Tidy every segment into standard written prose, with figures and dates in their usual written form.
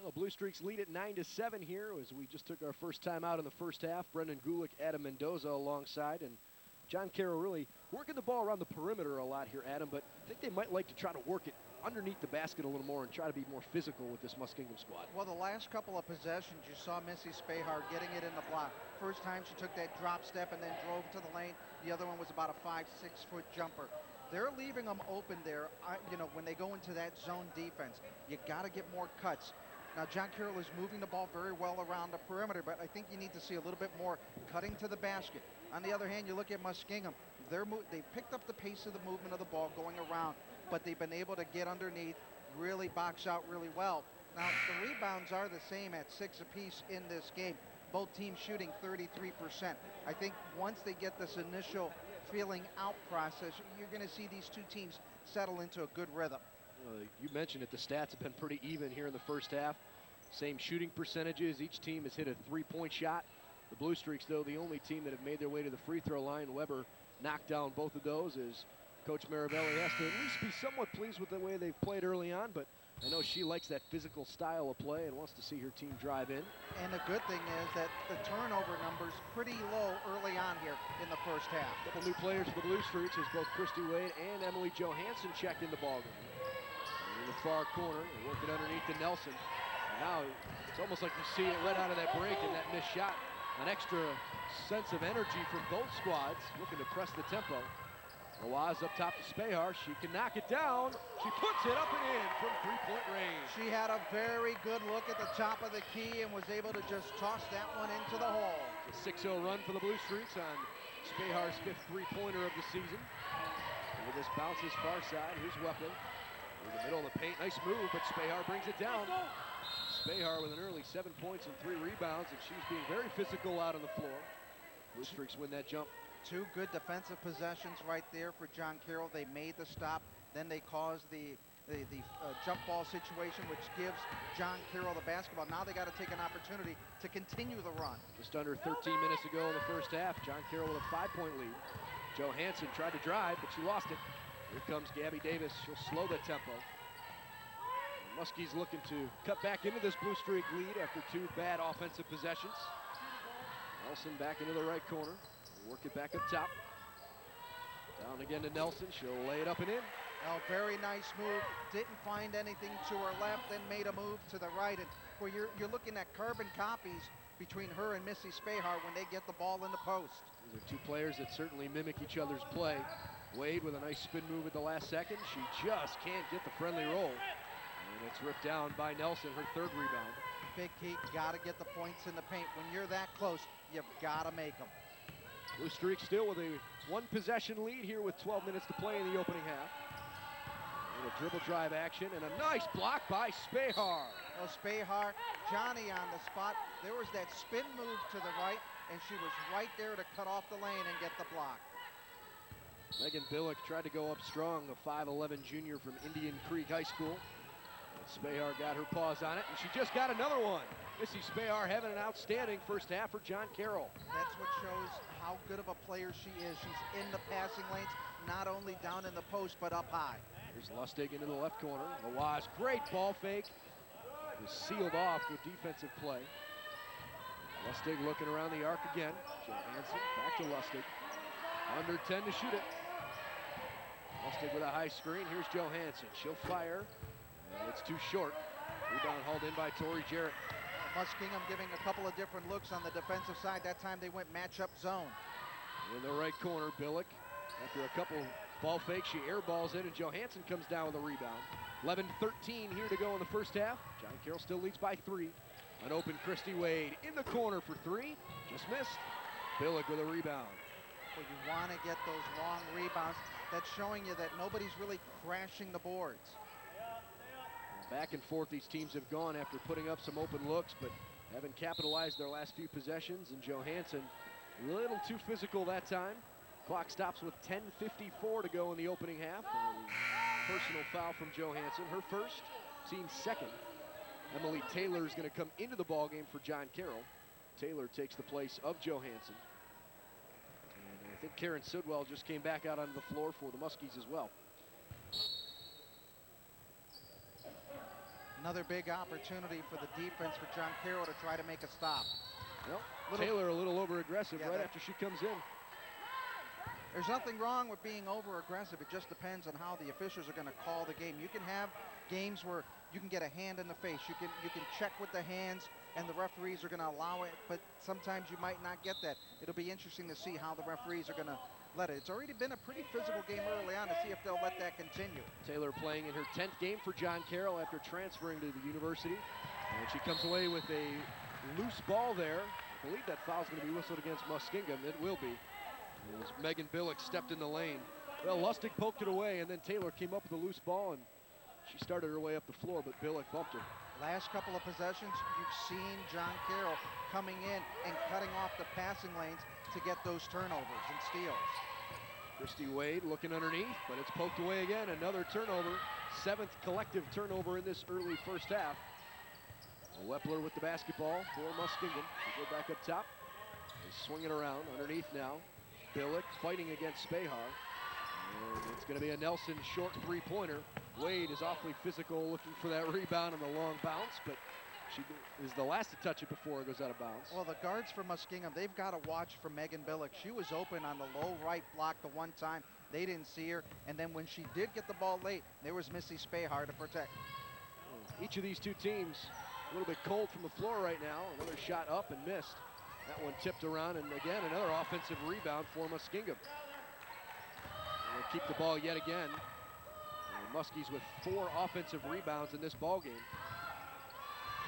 Well, Blue Streaks lead at 9-7 here as we just took our first time out in the first half. Brendan Gulick, Adam Mendoza alongside, and John Carroll really working the ball around the perimeter a lot here, Adam, but I think they might like to try to work it underneath the basket a little more and try to be more physical with this Muskingum squad. Well, the last couple of possessions, you saw Missy Spahar getting it in the block. First time she took that drop step and then drove to the lane. The other one was about a 5-6 foot jumper. They're leaving them open there. When they go into that zone defense, you got to get more cuts. Now, John Carroll is moving the ball very well around the perimeter, but I think you need to see a little bit more cutting to the basket. On the other hand, you look at Muskingum. They picked up the pace of the movement of the ball going around, but they've been able to get underneath, really box out really well. Now, the rebounds are the same at 6 apiece in this game. Both teams shooting 33%. I think once they get this initial feeling out process, you're going to see these two teams settle into a good rhythm. You mentioned it, the stats have been pretty even here in the first half. Same shooting percentages. Each team has hit a three-point shot. The Blue Streaks, though, the only team that have made their way to the free throw line. Weber knocked down both of those as Coach Maravelli has to at least be somewhat pleased with the way they've played early on, but I know she likes that physical style of play and wants to see her team drive in. And the good thing is that the turnover number's pretty low early on here in the first half. A couple new players for the Blue Streaks as both Christy Wade and Emily Johansson checked in the ballgame. In the far corner, working underneath to Nelson. And now it's almost like you see it right out of that break and that missed shot. An extra sense of energy from both squads, looking to press the tempo. Lawaz up top to Spahar. She can knock it down. She puts it up and in from three-point range. She had a very good look at the top of the key and was able to just toss that one into the hole. It's a 6-0 run for the Blue Streaks on Spahar's 5th three-pointer of the season. And with this bounces far side, here's Weapon. In the middle of the paint, nice move, but Spahar brings it down. Spahar with an early 7 points and 3 rebounds, and she's being very physical out on the floor. Blue Streaks win that jump. 2 good defensive possessions right there for John Carroll. They made the stop, then they caused the jump ball situation, which gives John Carroll the basketball. Now they got to take an opportunity to continue the run. Just under 13 minutes ago in the first half, John Carroll with a 5-point lead. Johansson tried to drive, but she lost it. Here comes Gabby Davis. She'll slow the tempo. The Muskies looking to cut back into this Blue Streak lead after 2 bad offensive possessions. Nelson back into the right corner. Work it back up top. Down again to Nelson. She'll lay it up and in. Oh, very nice move. Didn't find anything to her left, then made a move to the right. And where you're looking at carbon copies between her and Missy Spahar when they get the ball in the post. These are 2 players that certainly mimic each other's play. Wade with a nice spin move at the last second. She just can't get the friendly roll. And it's ripped down by Nelson, her 3rd rebound. Big key, got to get the points in the paint. When you're that close, you've got to make them. Blue Streak still with a 1-possession lead here with 12 minutes to play in the opening half. And a dribble drive action and a nice block by Spahar. Oh, Spahar, Johnny on the spot. There was that spin move to the right, and she was right there to cut off the lane and get the block. Megan Billick tried to go up strong, a 5'11 junior from Indian Creek High School. And Spahar got her paws on it, and she just got another one. Missy Spahar having an outstanding first half for John Carroll. That's what shows how good of a player she is. She's in the passing lanes, not only down in the post, but up high. Here's Lustig into the left corner. Lawaz, great ball fake. Was sealed off with defensive play. Lustig looking around the arc again. Johansson back to Lustig. Under 10 to shoot it. Lustig with a high screen. Here's Johansson. She'll fire. And it's too short. Rebound hauled in by Tori Jarrett. Muskingum giving a couple of different looks on the defensive side. That time they went matchup zone. In the right corner, Billick. After a couple ball fakes, she airballs it, and Johansson comes down with a rebound. 11-13 here to go in the first half. John Carroll still leads by 3. An open Christy Wade in the corner for 3. Just missed. Billick with a rebound. Well, you want to get those long rebounds. That's showing you that nobody's really crashing the boards. Back and forth these teams have gone after putting up some open looks, but haven't capitalized their last few possessions. And Johansson, a little too physical that time. Clock stops with 10:54 to go in the opening half. A personal foul from Johansson, her first, team second. Emily Taylor is going to come into the ball game for John Carroll. Taylor takes the place of Johansson. And I think Karen Sidwell just came back out onto the floor for the Muskies as well. Another big opportunity for the defense for John Carroll to try to make a stop. Well, Taylor a little over-aggressive right after she comes in. There's nothing wrong with being over-aggressive. It just depends on how the officials are going to call the game. You can have games where you can get a hand in the face. You can check with the hands, and the referees are going to allow it, but sometimes you might not get that. It'll be interesting to see how the referees are going to let it. It's already been a pretty physical game early on to see if they'll let that continue. Taylor playing in her 10th game for John Carroll after transferring to the university. And she comes away with a loose ball there. I believe that foul's going to be whistled against Muskingum. It will be. As Megan Gulick stepped in the lane. Well, Lustig poked it away, and then Taylor came up with a loose ball, and she started her way up the floor, but Gulick bumped her. Last couple of possessions, you've seen John Carroll coming in and cutting off the passing lanes to get those turnovers and steals. Christy Wade looking underneath, but it's poked away again. Another turnover, 7th collective turnover in this early first half. Wepler with the basketball for Muskingum. They go back up top. They swing it around underneath now. Gulick fighting against Spahar. And it's going to be a Nelson short three-pointer. Wade is awfully physical, looking for that rebound on the long bounce, but she is the last to touch it before it goes out of bounds. Well, the guards for Muskingum, they've got to watch for Megan Gulick. She was open on the low right block the one time. They didn't see her, and then when she did get the ball late, there was Missy Spahar to protect. Each of these two teams a little bit cold from the floor right now. Another shot up and missed. That one tipped around, and again, another offensive rebound for Muskingum. They'll keep the ball yet again. And Muskies with 4 offensive rebounds in this ball game.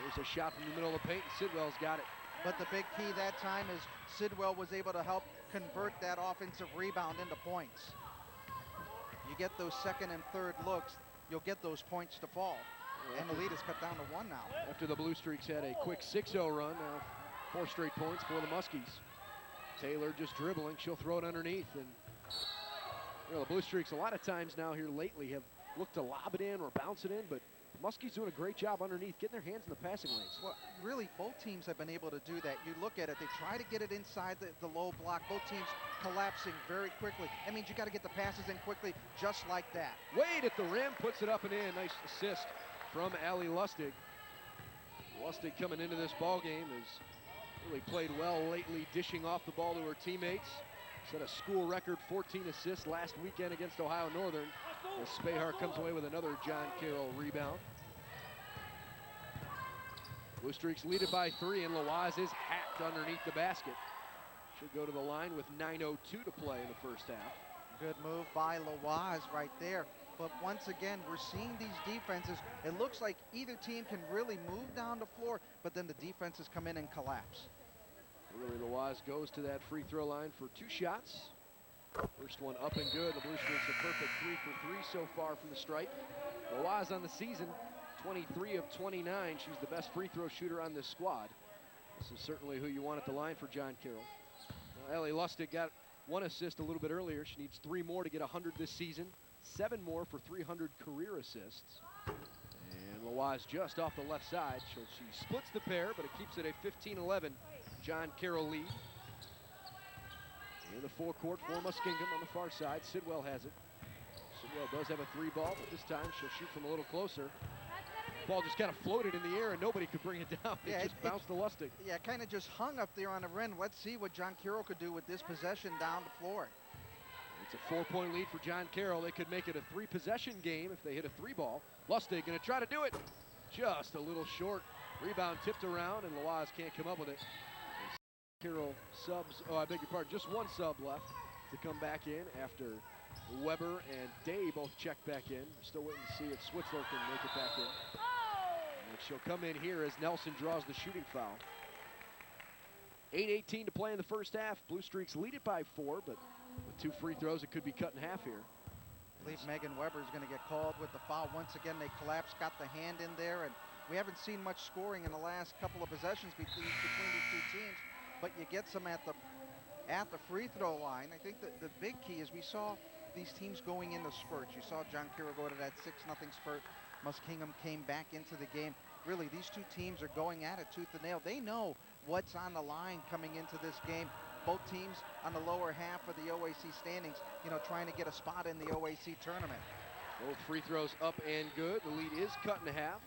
There's a shot from the middle of the paint, and Sidwell's got it. But the big key that time is Sidwell was able to help convert that offensive rebound into points. You get those second and third looks, you'll get those points to fall. And the lead is cut down to 1 now. After the Blue Streaks had a quick 6-0 run, now 4 straight points for the Muskies. Taylor just dribbling, she'll throw it underneath. And you know, the Blue Streaks a lot of times now here lately have looked to lob it in or bounce it in, but the Muskies doing a great job underneath, getting their hands in the passing lanes. Well, really, both teams have been able to do that. You look at it, they try to get it inside the low block. Both teams collapsing very quickly. That means you got to get the passes in quickly, just like that. Wade at the rim, puts it up and in. Nice assist from Allie Lustig. Lustig coming into this ball game has really played well lately, dishing off the ball to her teammates. Set a school record 14 assists last weekend against Ohio Northern. As Spahar comes away with another John Carroll rebound. Blue Streaks lead it by 3, and Lawaz is hacked underneath the basket. Should go to the line with 9:02 to play in the first half. Good move by Lawaz right there. But once again, we're seeing these defenses. It looks like either team can really move down the floor, but then the defenses come in and collapse. Really, Lawaz goes to that free throw line for 2 shots. First one up and good. The Blue Streaks a perfect 3 for 3 so far from the stripe. Lawaz on the season, 23 of 29. She's the best free throw shooter on this squad. This is certainly who you want at the line for John Carroll. Allie Lustig got 1 assist a little bit earlier. She needs 3 more to get 100 this season. 7 more for 300 career assists. And Lawaz just off the left side. So she splits the pair, but it keeps it a 15-11 John Carroll lead. In the forecourt for Muskingum on the far side. Sidwell has it. Sidwell does have a 3 ball, but this time she'll shoot from a little closer. Ball just kind of floated in the air and nobody could bring it down. Yeah, it just bounced to Lustig. Yeah, kind of just hung up there on the rim. Let's see what John Carroll could do with this possession down the floor. It's a 4-point lead for John Carroll. They could make it a 3-possession game if they hit a 3 ball. Lustig gonna try to do it. Just a little short. Rebound tipped around and Lawaz can't come up with it. Carroll subs, I beg your pardon, just 1 sub left to come back in after Weber and Day both check back in. We're still waiting to see if Switzler can make it back in. And she'll come in here as Nelson draws the shooting foul. 8:18 to play in the first half. Blue Streaks lead it by 4, but with 2 free throws, it could be cut in half here. I believe Megan Weber is going to get called with the foul. Once again, they collapsed, got the hand in there, and we haven't seen much scoring in the last couple of possessions between these 2 teams. But you get some at the free throw line. I think that the big key is we saw these teams going into spurts. You saw John Carroll go to that 6-0 spurt. Muskingum came back into the game. Really, these 2 teams are going at it tooth and nail. They know what's on the line coming into this game. Both teams on the lower half of the OAC standings, you know, trying to get a spot in the OAC tournament. Both free throws up and good. The lead is cut in half.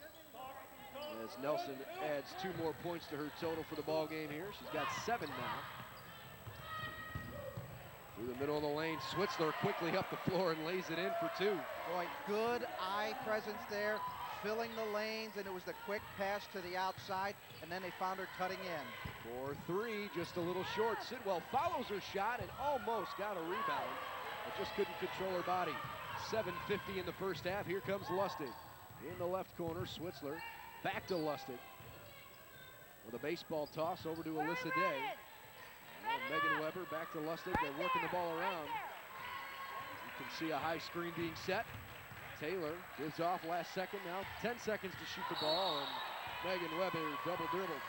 as Nelson adds 2 more points to her total for the ball game here. She's got 7 now. Through the middle of the lane, Switzler quickly up the floor and lays it in for 2. Boy, good eye presence there, filling the lanes, and it was the quick pass to the outside, and then they found her cutting in. For 3, just a little short. Sidwell follows her shot and almost got a rebound, but just couldn't control her body. 7:50 in the first half. Here comes Lustig. In the left corner, Switzler back to Lustig. With a baseball toss over to Alyssa Day. And Megan Weber back to Lustig. They're working the ball around. You can see a high screen being set. Taylor gives off last second. Now 10 seconds to shoot the ball, and Megan Weber double dribbled.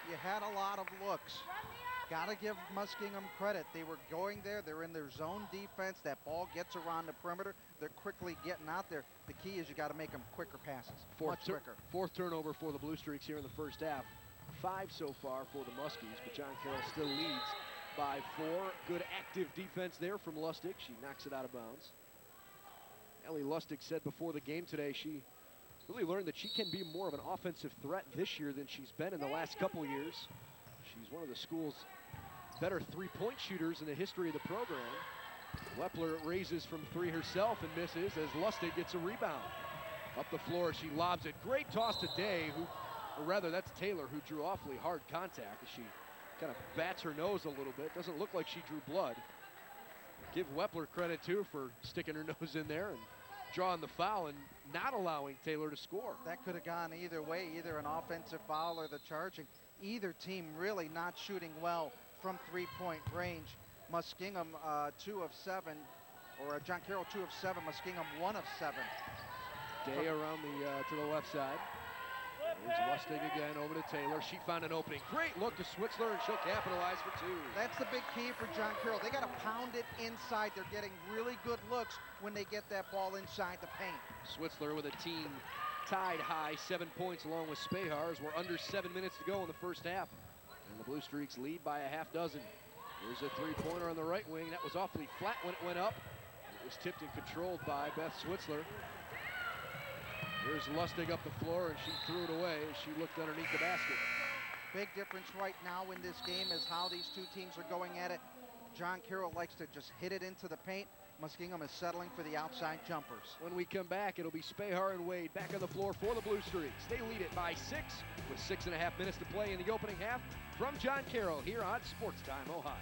You had a lot of looks. Got to give Muskingum credit. They were going there. They're in their zone defense. That ball gets around the perimeter. They're quickly getting out there. The key is you got to make them quicker passes, much quicker. 4th turnover for the Blue Streaks here in the first half. 5 so far for the Muskies, but John Carroll still leads by 4. Good active defense there from Lustig. She knocks it out of bounds. Ellie Lustig said before the game today she really learned that she can be more of an offensive threat this year than she's been in the last couple years. She's one of the school's better 3-point shooters in the history of the program. Wepler raises from 3 herself and misses as Lustig gets a rebound. Up the floor, she lobs it. Great toss to Day, or rather that's Taylor, who drew awfully hard contact as she kind of bats her nose a little bit. Doesn't look like she drew blood. Give Wepler credit too for sticking her nose in there and drawing the foul and not allowing Taylor to score. That could have gone either way, either an offensive foul or the charging. Either team really not shooting well from 3-point range. Muskingum 2 of 7, or John Carroll 2 of 7, Muskingum 1 of 7. Day around the to the left side. There's Lustig again over to Taylor. She found an opening. Great look to Switzler, and she'll capitalize for 2. That's the big key for John Carroll. They got to pound it inside. They're getting really good looks when they get that ball inside the paint. Switzler with a team tied high, 7 points along with Spahar. We're under 7 minutes to go in the first half. And the Blue Streaks lead by a half dozen. Here's a 3-pointer on the right wing. That was awfully flat when it went up. It was tipped and controlled by Beth Switzler. Here's Lustig up the floor, and she threw it away as she looked underneath the basket. Big difference right now in this game is how these two teams are going at it. John Carroll likes to just hit it into the paint. Muskingum is settling for the outside jumpers. When we come back, it'll be Spahar and Wade back on the floor for the Blue Streaks. They lead it by 6 with 6.5 minutes to play in the opening half. From John Carroll here on Sports Time Ohio.